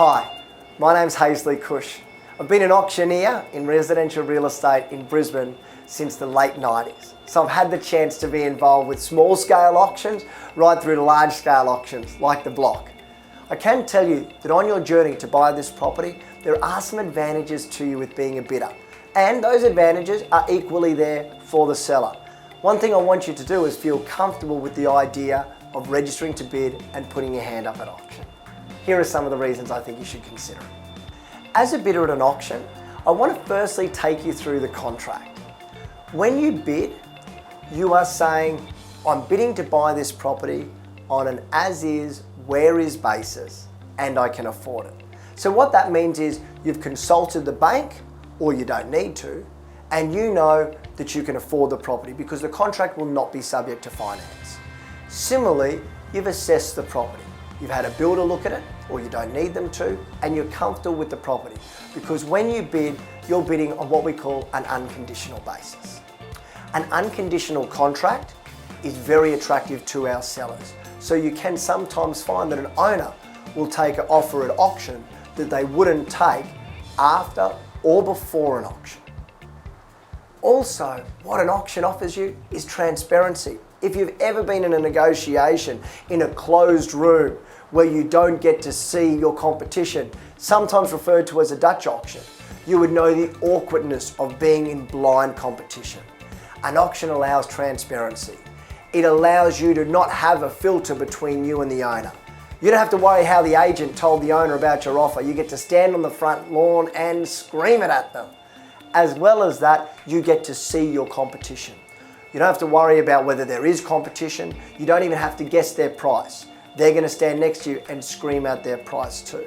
Hi, my name's Hazley Cush. I've been an auctioneer in residential real estate in Brisbane since the late 90s. So I've had the chance to be involved with small scale auctions right through to large scale auctions like the block. I can tell you that on your journey to buy this property, there are some advantages to you with being a bidder. And those advantages are equally there for the seller. One thing I want you to do is feel comfortable with the idea of registering to bid and putting your hand up at auction. Here are some of the reasons I think you should consider it. As a bidder at an auction, I want to firstly take you through the contract. When you bid, you are saying, I'm bidding to buy this property on an as-is, where-is basis, and I can afford it. So what that means is you've consulted the bank, or you don't need to, and you know that you can afford the property because the contract will not be subject to finance. Similarly, you've assessed the property. You've had a builder look at it, or you don't need them to, and you're comfortable with the property because when you bid, you're bidding on what we call an unconditional basis. An unconditional contract is very attractive to our sellers. So you can sometimes find that an owner will take an offer at auction that they wouldn't take after or before an auction. Also, what an auction offers you is transparency. If you've ever been in a negotiation in a closed room where you don't get to see your competition, sometimes referred to as a Dutch auction, you would know the awkwardness of being in blind competition. An auction allows transparency. It allows you to not have a filter between you and the owner. You don't have to worry how the agent told the owner about your offer. You get to stand on the front lawn and scream it at them. As well as that, you get to see your competition. You don't have to worry about whether there is competition. You don't even have to guess their price. They're going to stand next to you and scream out their price too.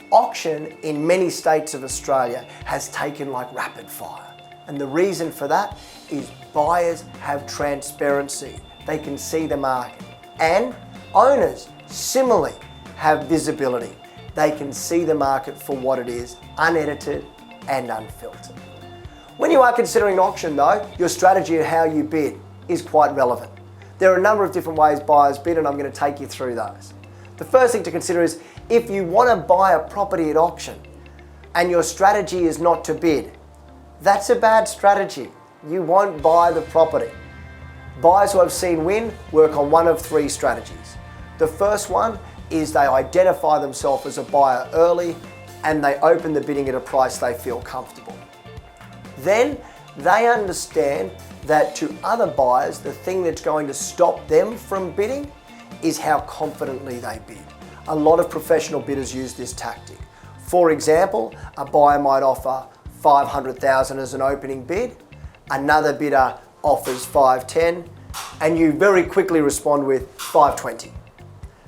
Auction in many states of Australia has taken like rapid fire. And the reason for that is buyers have transparency. They can see the market. And owners similarly have visibility. They can see the market for what it is, unedited and unfiltered. When you are considering an auction though, your strategy of how you bid is quite relevant. There are a number of different ways buyers bid and I'm going to take you through those. The first thing to consider is if you want to buy a property at auction and your strategy is not to bid, that's a bad strategy. You won't buy the property. Buyers who I've seen win work on one of three strategies. The first one is they identify themselves as a buyer early and they open the bidding at a price they feel comfortable. Then they understand that to other buyers, the thing that's going to stop them from bidding is how confidently they bid. A lot of professional bidders use this tactic. For example, a buyer might offer $500,000 as an opening bid, another bidder offers $510,000, and you very quickly respond with $520,000.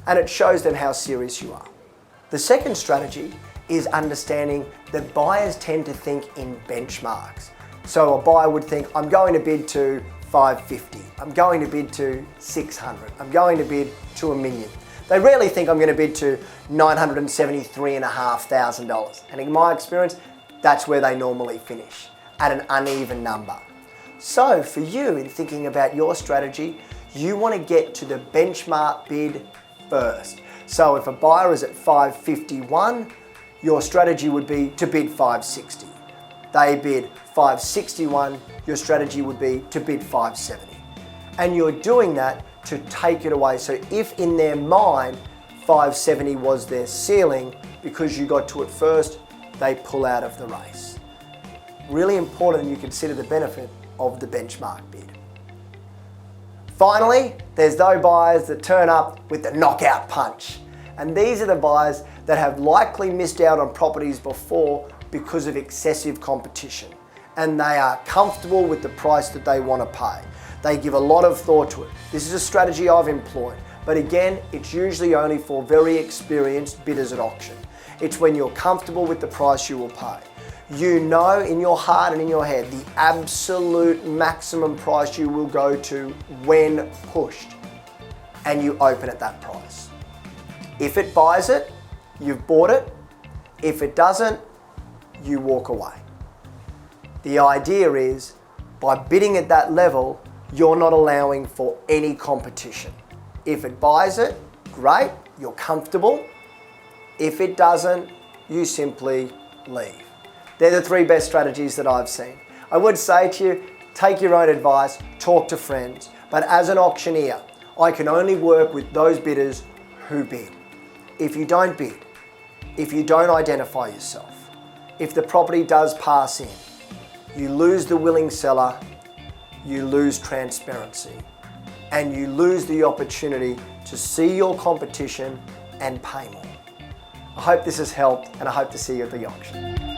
And it shows them how serious you are. The second strategy is understanding that buyers tend to think in benchmarks. So a buyer would think, I'm going to bid to $550,000, I'm going to bid to $600,000, I'm going to bid to $1 million. They rarely think I'm going to bid to $973,500. And in my experience, that's where they normally finish, at an uneven number. So for you, in thinking about your strategy, you want to get to the benchmark bid first. So if a buyer is at $551,000, your strategy would be to bid $560,000. They bid $561,000, your strategy would be to bid $570,000. And you're doing that to take it away. So if in their mind, $570,000 was their ceiling, because you got to it first, they pull out of the race. Really important you consider the benefit of the benchmark bid. Finally, there's those buyers that turn up with the knockout punch. And these are the buyers that have likely missed out on properties before because of excessive competition. And they are comfortable with the price that they want to pay. They give a lot of thought to it. This is a strategy I've employed. But again, it's usually only for very experienced bidders at auction. It's when you're comfortable with the price you will pay. You know in your heart and in your head the absolute maximum price you will go to when pushed, and you open at that price. If it buys it, you've bought it. If it doesn't, you walk away. The idea is, by bidding at that level, you're not allowing for any competition. If it buys it, great, you're comfortable. If it doesn't, you simply leave. They're the 3 best strategies that I've seen. I would say to you, take your own advice, talk to friends, but as an auctioneer, I can only work with those bidders who bid. If you don't bid, if you don't identify yourself, if the property does pass in, you lose the willing seller, you lose transparency, and you lose the opportunity to see your competition and pay more. I hope this has helped, and I hope to see you at the auction.